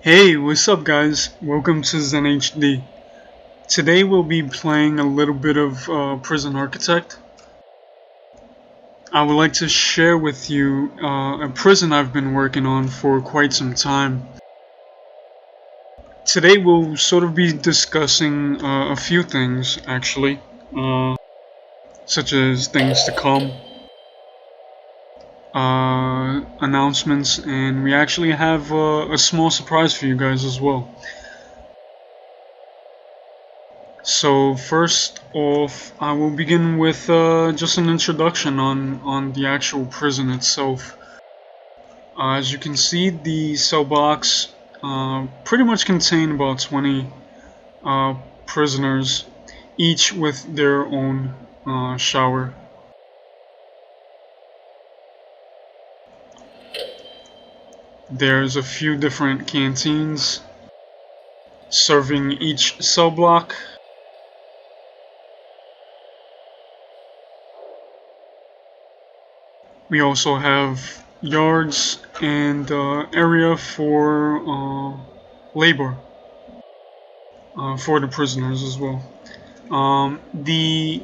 Hey, what's up guys? Welcome to ZenHD. Today we'll be playing a little bit of Prison Architect. I would like to share with you a prison I've been working on for quite some time. Today we'll sort of be discussing a few things actually, such as things to come, announcements, and we actually have a small surprise for you guys as well. So first off, I will begin with just an introduction on the actual prison itself. As you can see, the cell blocks pretty much contain about 20 uh, prisoners, each with their own shower. There's a few different canteens serving each cell block. We also have yards and area for labor for the prisoners as well. The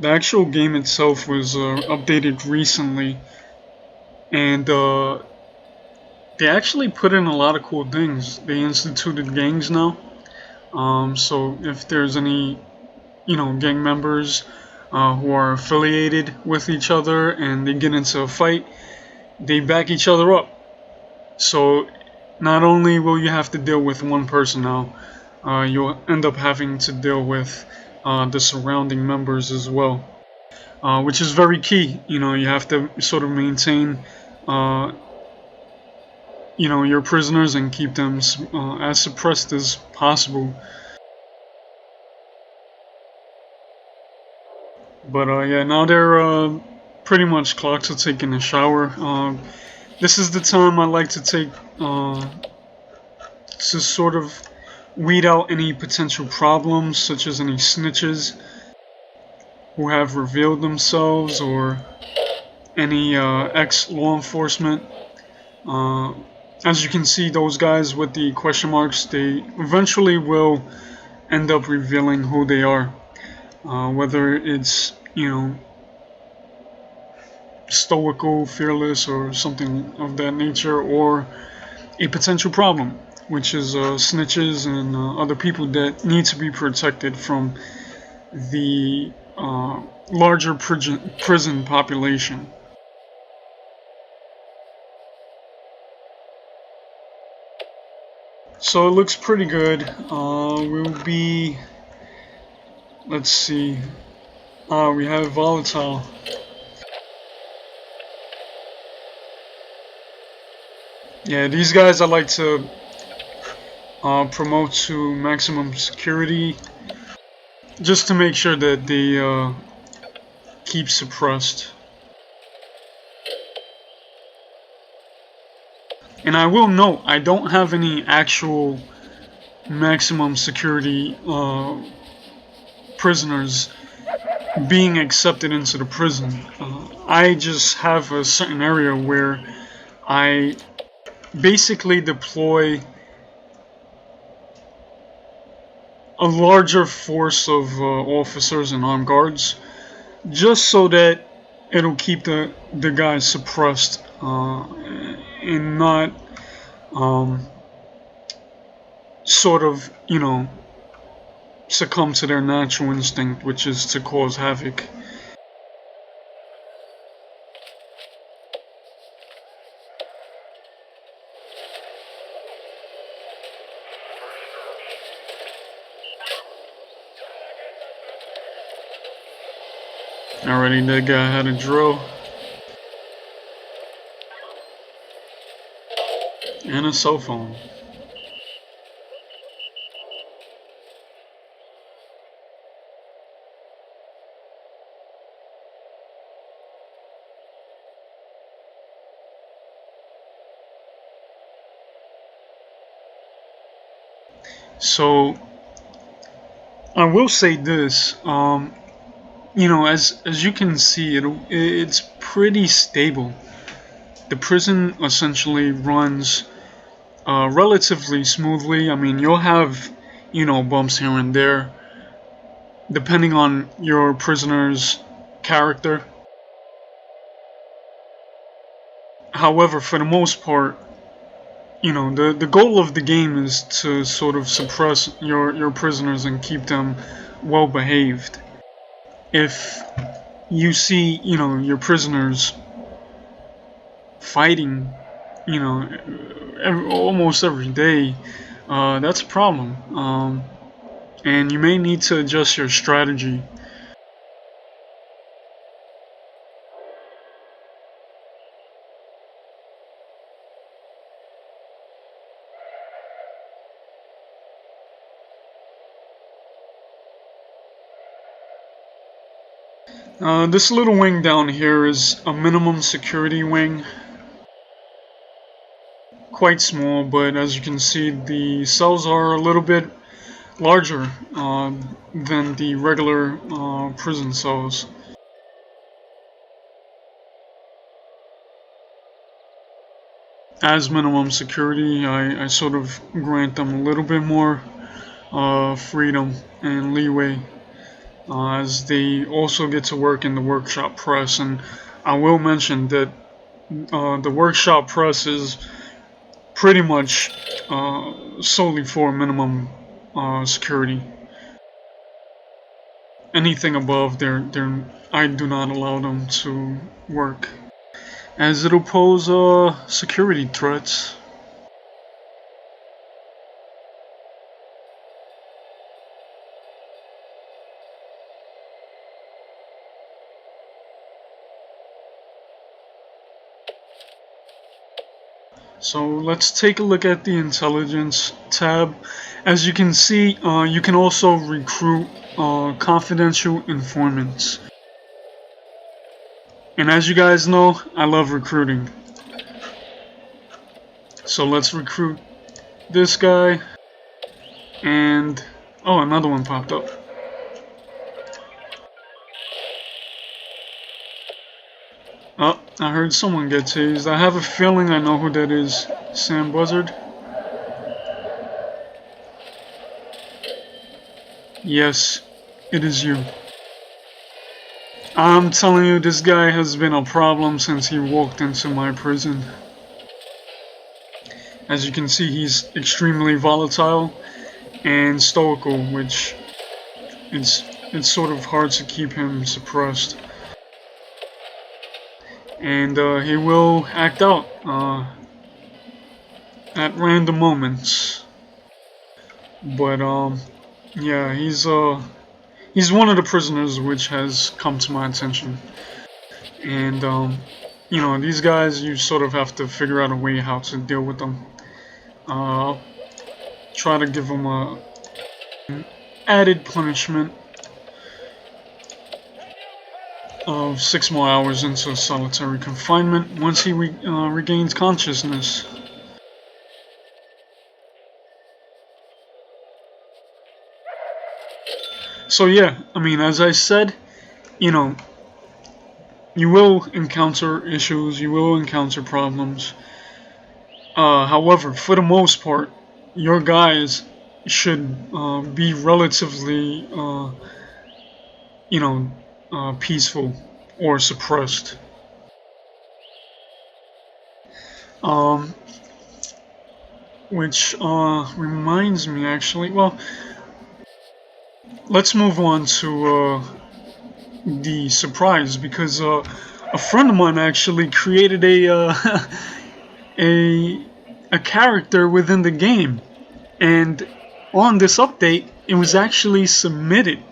actual game itself was updated recently, and they actually put in a lot of cool things. They instituted gangs now. So if there's any, gang members who are affiliated with each other and they get into a fight, they back each other up. So not only will you have to deal with one person now, you'll end up having to deal with the surrounding members as well, which is very key. You have to sort of maintain, your prisoners and keep them as suppressed as possible. But yeah, now they're pretty much clocked to taking a shower. This is the time I like to take to sort of weed out any potential problems, such as any snitches who have revealed themselves, or any ex-law enforcement. Uh, as you can see, those guys with the question marks, they eventually will end up revealing who they are. Whether it's, stoical, fearless, or something of that nature, or a potential problem, which is snitches and other people that need to be protected from the larger prison population. So it looks pretty good. We'll be, let's see, we have Volatile. Yeah, these guys I like to promote to maximum security, just to make sure that they keep suppressed. And I will note, I don't have any actual maximum security prisoners being accepted into the prison. I just have a certain area where I basically deploy a larger force of officers and armed guards, just so that it'll keep the guys suppressed and not sort of, succumb to their natural instinct, which is to cause havoc. Already, that guy had a drill and a cell phone. So I will say this, as you can see, it's pretty stable. The prison essentially runs relatively smoothly. I mean, you'll have, bumps here and there, depending on your prisoner's character. However, for the most part, the goal of the game is to sort of suppress your prisoners and keep them well behaved. If you see, your prisoners fighting, almost every day, that's a problem. And you may need to adjust your strategy. This little wing down here is a minimum security wing. Quite small, but as you can see, the cells are a little bit larger than the regular prison cells. As minimum security, I sort of grant them a little bit more freedom and leeway, as they also get to work in the workshop press. And I will mention that the workshop press is pretty much solely for minimum security. Anything above, I do not allow them to work, as it'll pose security threats. So let's take a look at the intelligence tab. As you can see, you can also recruit confidential informants. And as you guys know, I love recruiting. So let's recruit this guy. And, oh, another one popped up. Oh, I heard someone get tased. I have a feeling I know who that is. Sam Buzzard? Yes, it is you. I'm telling you, this guy has been a problem since he walked into my prison. As you can see, he's extremely volatile and stoical, which it's sort of hard to keep him suppressed. And he will act out at random moments. But yeah, he's one of the prisoners which has come to my attention. And these guys, you sort of have to figure out a way how to deal with them. Try to give them a added punishment of 6 more hours into solitary confinement once he regains consciousness. So yeah, I mean, as I said, you will encounter issues, you will encounter problems. However, for the most part, your guys should be relatively, peaceful or suppressed. Um, which reminds me, actually, well, let's move on to the surprise, because a friend of mine actually created a a character within the game, and on this update, it was actually submitted,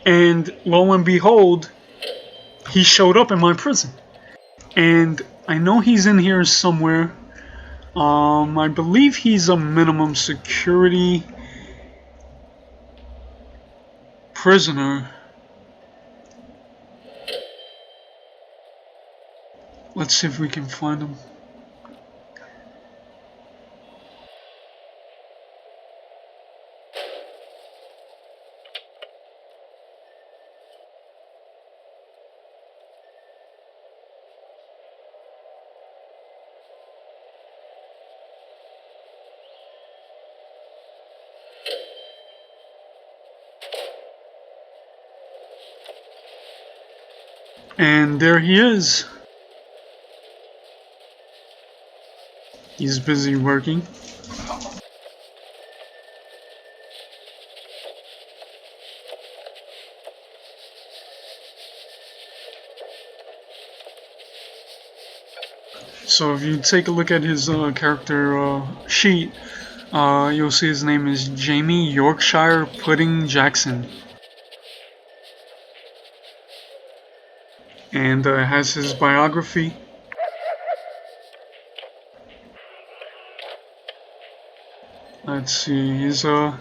and lo and behold, he showed up in my prison, and I know he's in here somewhere. I believe he's a minimum security prisoner. Let's see if we can find him. And there he is. He's busy working. So if you take a look at his character sheet, you'll see his name is Jamie Yorkshire Pudding Jackson. And has his biography. Let's see, he's for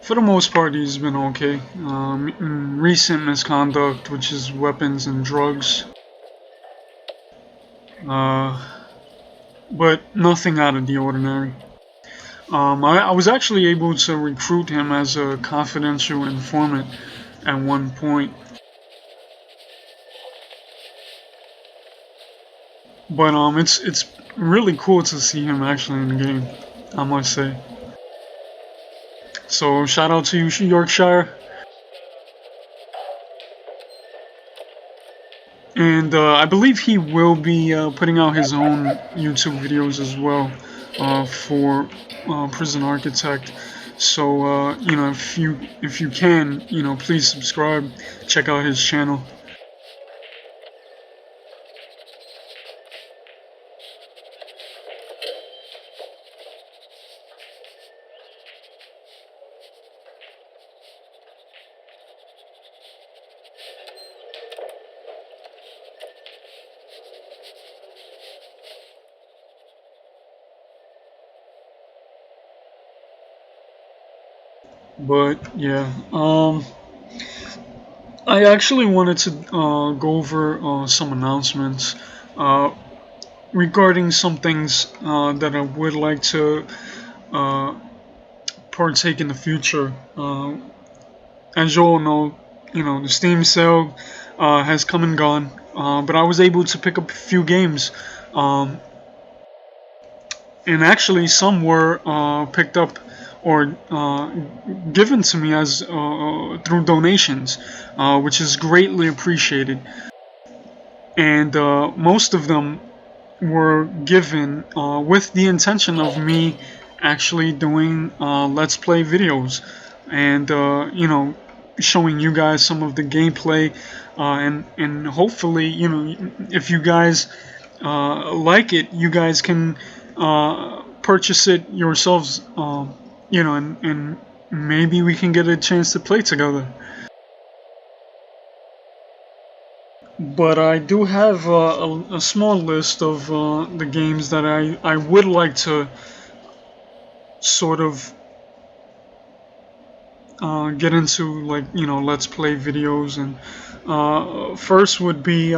the most part he's been okay. Recent misconduct, which is weapons and drugs. But nothing out of the ordinary. I was actually able to recruit him as a confidential informant at one point. But it's really cool to see him actually in the game, I must say. So shout out to you, Yorkshire. And I believe he will be putting out his own YouTube videos as well for Prison Architect. So you know, if you can, you know, please subscribe, check out his channel. But yeah, I actually wanted to go over some announcements regarding some things that I would like to uh, partake in the future. As you all know, you know the Steam sale has come and gone, but I was able to pick up a few games. Um, and actually some were picked up or given to me as through donations, which is greatly appreciated. And most of them were given with the intention of me actually doing let's play videos and you know showing you guys some of the gameplay and hopefully you know if you guys like it you guys can purchase it yourselves you know and maybe we can get a chance to play together. But I do have a small list of the games that I would like to sort of get into, like, you know, let's play videos. And first would be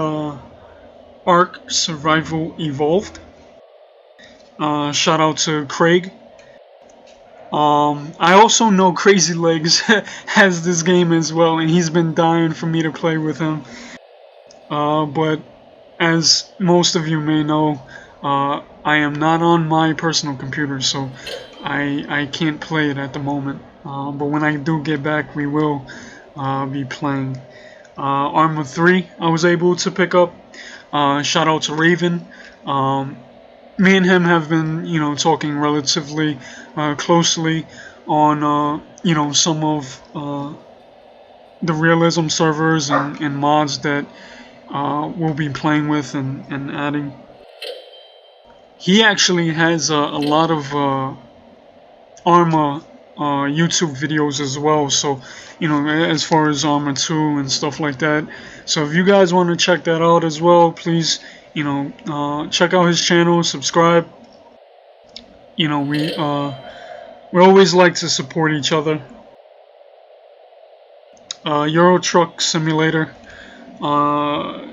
Ark Survival Evolved. Shout out to Craig. I also know Crazy Legs has this game as well, and he's been dying for me to play with him. But as most of you may know, I am not on my personal computer, so I can't play it at the moment. But when I do get back, we will be playing. Arma 3, I was able to pick up. Shout out to Raven. Me and him have been, you know, talking relatively closely on, you know, some of the realism servers and mods that we'll be playing with and adding. He actually has a lot of Arma YouTube videos as well, so you know, as far as Arma 2 and stuff like that. So if you guys want to check that out as well, please, you know, check out his channel, subscribe. You know, we always like to support each other. Euro Truck Simulator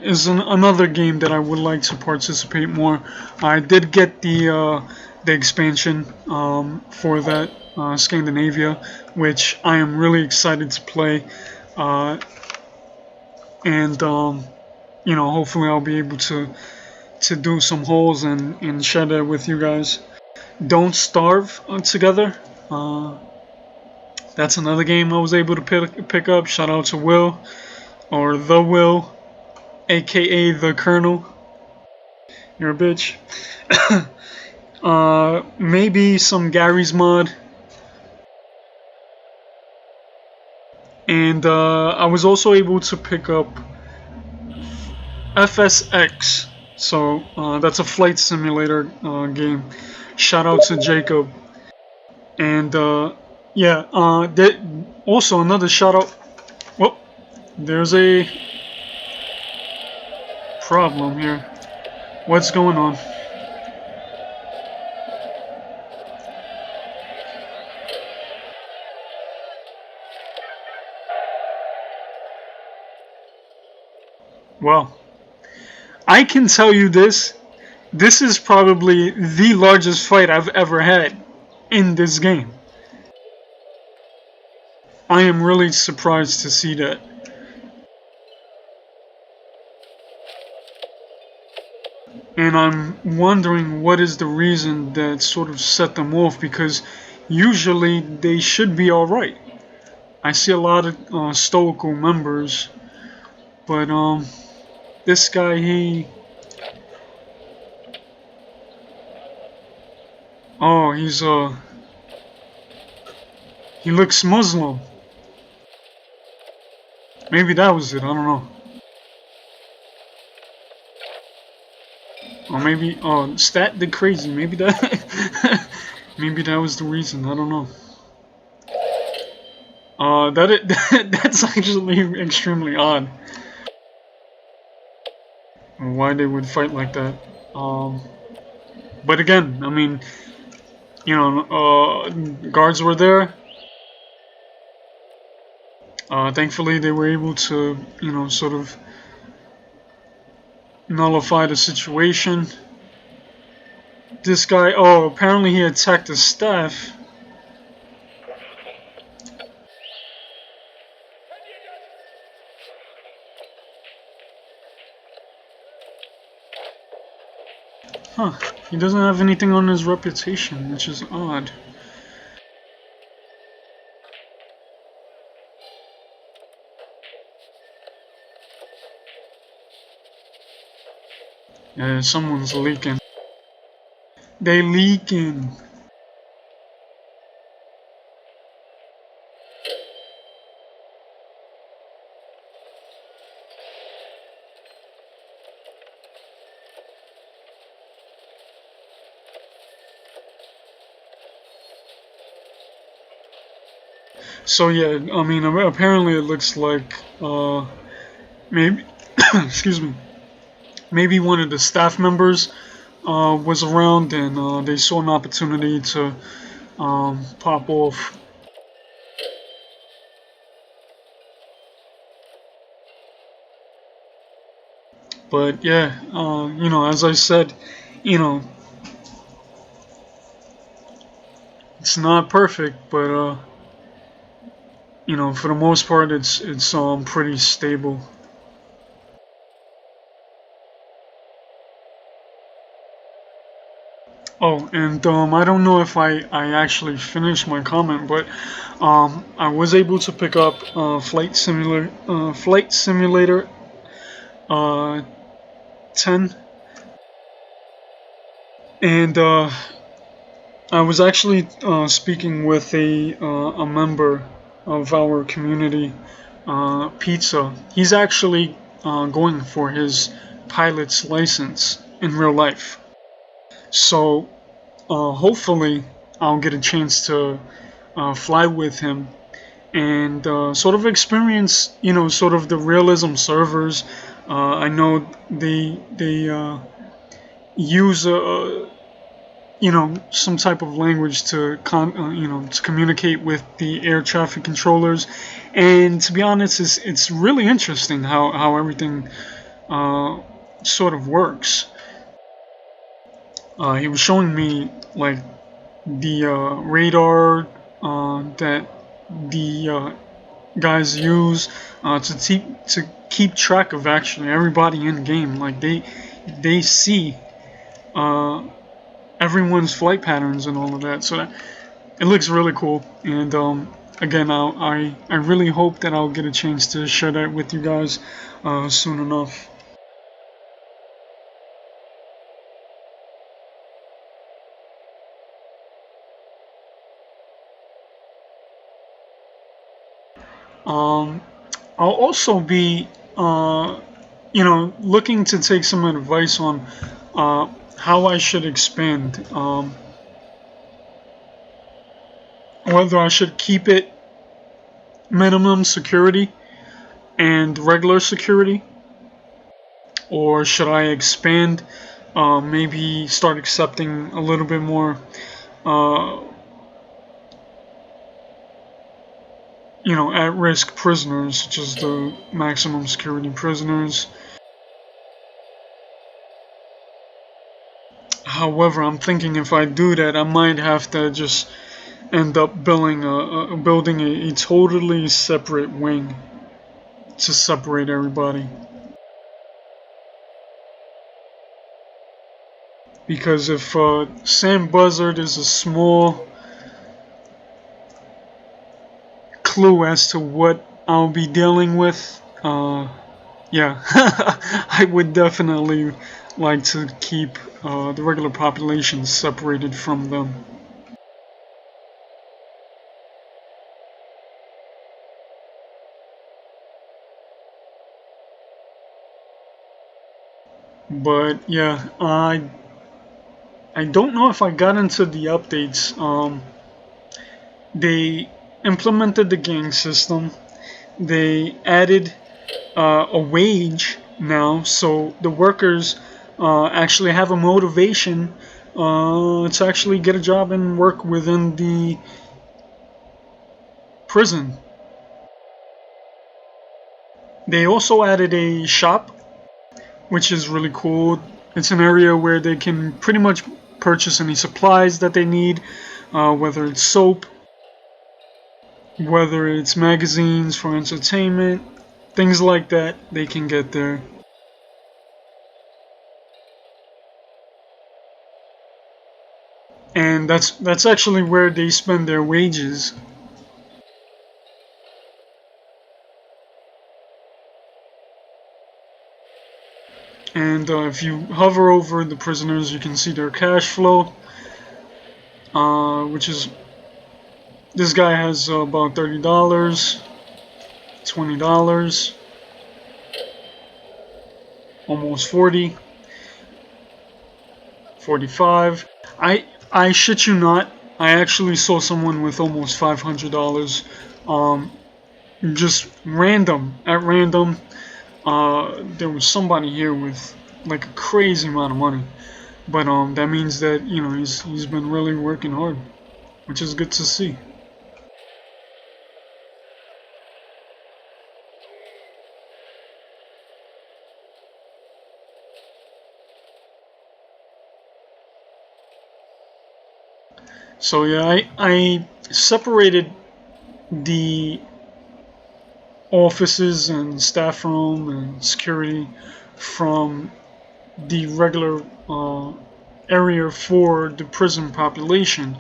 is another game that I would like to participate more. I did get the expansion for that Scandinavia, which I am really excited to play, and you know, hopefully I'll be able to do some holes and share that with you guys. Don't Starve Together. That's another game I was able to pick up. Shout out to Will, or the Will. aka the Colonel. You're a bitch. Maybe some Gary's mod. And I was also able to pick up FSX. So that's a flight simulator game. Shout out to Jacob. And yeah, also another shout out. Well, there's a problem here. What's going on? Well, I can tell you this. This is probably the largest fight I've ever had in this game. I am really surprised to see that. And I'm wondering what is the reason that sort of set them off, because usually they should be alright. I see a lot of stoical members, but this guy, he looks Muslim. Maybe that was it, I don't know. Or maybe, Stat did crazy, maybe that, maybe that was the reason, I don't know. That's actually extremely odd. Why they would fight like that. But again, I mean, you know, guards were there. Thankfully, they were able to, you know, sort of nullify the situation. This guy, apparently he attacked the staff. Huh, he doesn't have anything on his reputation, which is odd. Yeah, someone's leaking. They leaking. So yeah, I mean, apparently it looks like, maybe, excuse me, maybe one of the staff members was around, and they saw an opportunity to pop off. But yeah, you know, as I said, you know, it's not perfect, but you know, for the most part, it's pretty stable. Oh, and I don't know if I actually finished my comment, but I was able to pick up Flight Simulator 10, and I was actually speaking with a member of our community, Pizza. He's actually going for his pilot's license in real life. So hopefully I'll get a chance to fly with him and sort of experience, you know, sort of the realism servers. I know they use you know, some type of language to you know, to communicate with the air traffic controllers, and to be honest, it's really interesting how everything sort of works. He was showing me like the radar that the guys use to keep track of actually everybody in game. Like they see uh, everyone's flight patterns and all of that. So that, it looks really cool. And again, I really hope that I'll get a chance to share that with you guys soon enough. Um, I'll also be, looking to take some advice on how I should expand. Whether I should keep it minimum security and regular security, or should I expand? Maybe start accepting a little bit more, uh, at-risk prisoners, such as the maximum security prisoners. However, I'm thinking if I do that, I might have to just end up building a totally separate wing to separate everybody. Because if Sam Buzzard is a small clue as to what I'll be dealing with, yeah, I would definitely like to keep the regular population separated from them. But yeah, I don't know if I got into the updates. They implemented the gang system. They added a wage now, so the workers actually have a motivation to actually get a job and work within the prison. They also added a shop, which is really cool. It's an area where they can pretty much purchase any supplies that they need, whether it's soap, whether it's magazines for entertainment, things like that, they can get there. And that's actually where they spend their wages. And if you hover over the prisoners, you can see their cash flow, which is this guy has about $30, $20, almost 40, 45. I shit you not. I actually saw someone with almost $500, just at random. There was somebody here with like a crazy amount of money, but that means that he's been really working hard, which is good to see. So yeah, I separated the offices and staff room and security from the regular area for the prison population.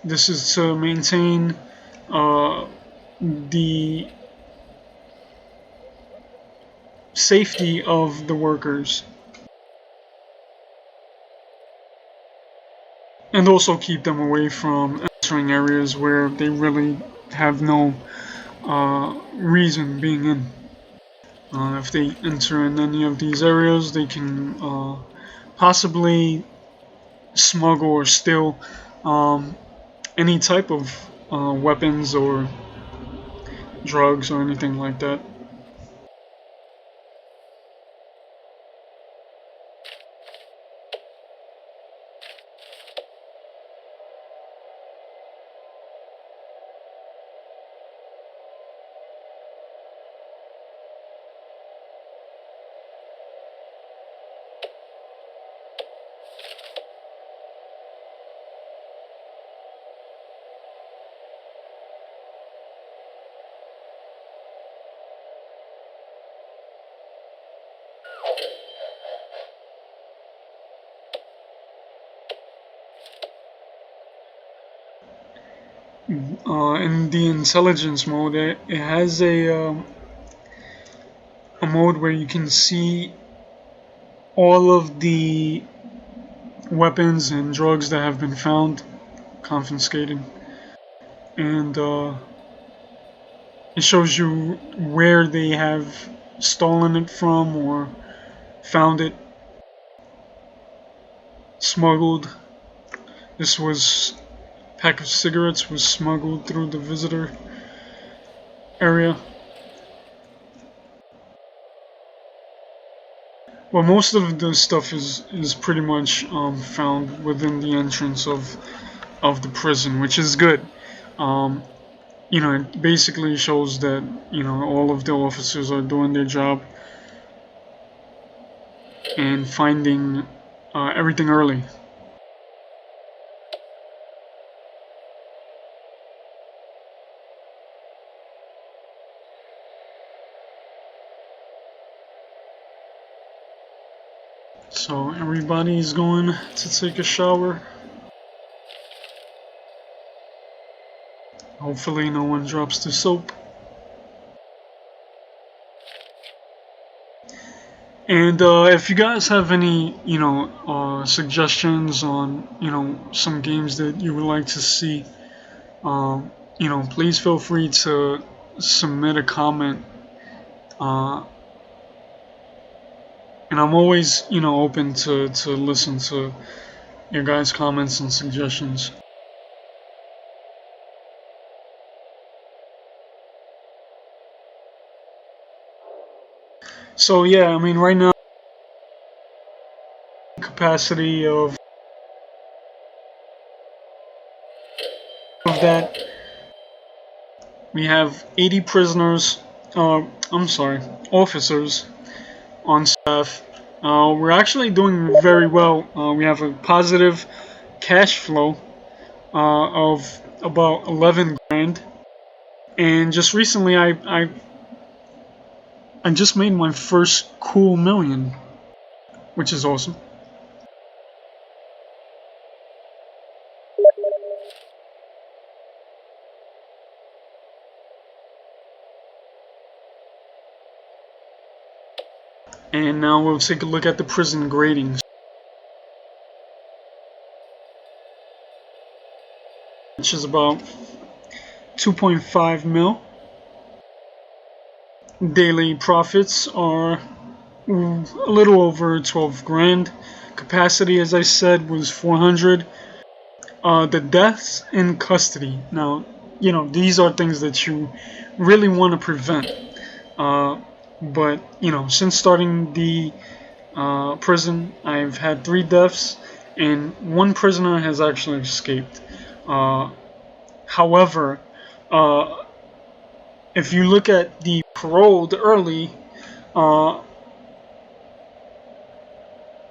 This is to maintain the safety of the workers and also keep them away from entering areas where they really have no reason being in. If they enter in any of these areas, they can possibly smuggle or steal any type of weapons or drugs or anything like that. In the intelligence mode, it has a mode where you can see all of the weapons and drugs that have been found, confiscated, and It shows you where they have stolen it from or found it, smuggled. This was a pack of cigarettes was smuggled through the visitor area. Well, most of the stuff is pretty much found within the entrance of the prison, which is good. Um, it basically shows that all of the officers are doing their job and finding everything early. So everybody's going to take a shower. Hopefully no one drops the soap. And if you guys have any, suggestions on, some games that you would like to see, please feel free to submit a comment. And I'm always, open to listen to your guys' comments and suggestions. So yeah, I mean, right now, capacity of that, we have 80 prisoners. I'm sorry, officers on staff. We're actually doing very well. We have a positive cash flow of about 11 grand. And just recently, I just made my first cool million, which is awesome. And now we'll take a look at the prison gradings, which is about 2.5 mil. Daily profits are a little over 12 grand. Capacity, as I said, was 400. The deaths in custody. Now, these are things that you really want to prevent. But, since starting the prison, I've had 3 deaths, and 1 prisoner has actually escaped. However, if you look at the paroled early,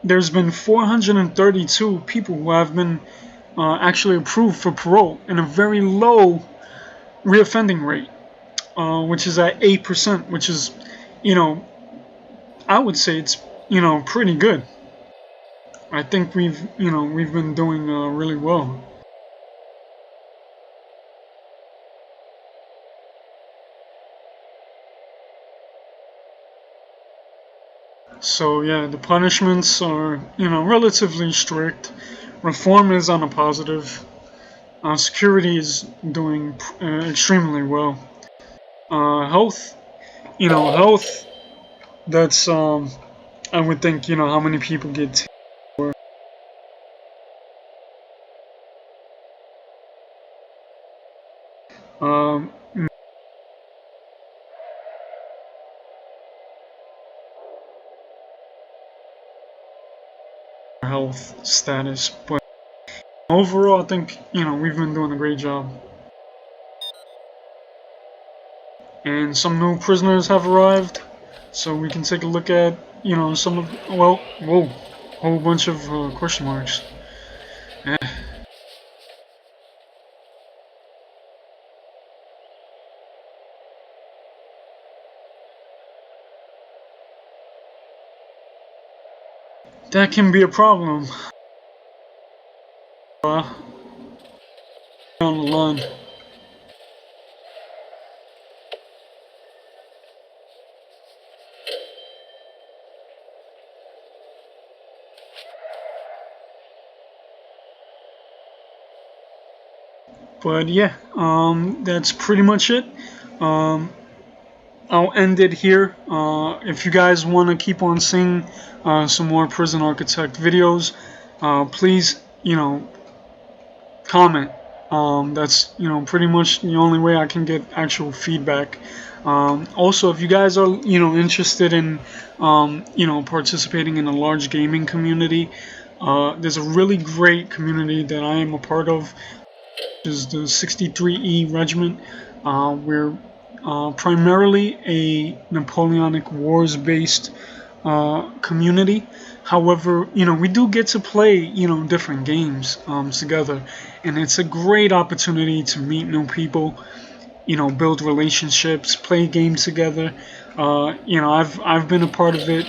there's been 432 people who have been actually approved for parole, and a very low reoffending rate, which is at 8%, which is, I would say it's, pretty good. I think we've been doing really well. So yeah, the punishments are, relatively strict. Reform is on a positive. Security is doing extremely well. Health, health. That's I would think how many people get um, health status, but overall, I think we've been doing a great job. And some new prisoners have arrived, so we can take a look at some of whoa, whole bunch of question marks. Eh. That can be a problem. On the line. But yeah, that's pretty much it. um, I'll end it here. If you guys want to keep on seeing some more Prison Architect videos, please, comment. That's, pretty much the only way I can get actual feedback. Also, if you guys are, interested in, participating in a large gaming community, there's a really great community that I am a part of, is the 63E Regiment. We're primarily a Napoleonic Wars based community. However, we do get to play, different games together, and it's a great opportunity to meet new people, build relationships, play games together. I've been a part of it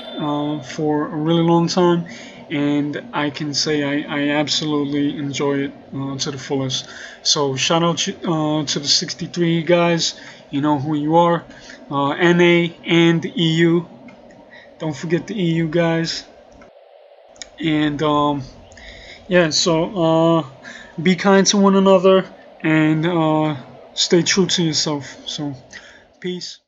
for a really long time, and I can say I absolutely enjoy it to the fullest. So shout out to the 63 guys. You know who you are. NA and EU. Don't forget the EU guys. And yeah, so be kind to one another and stay true to yourself. So peace.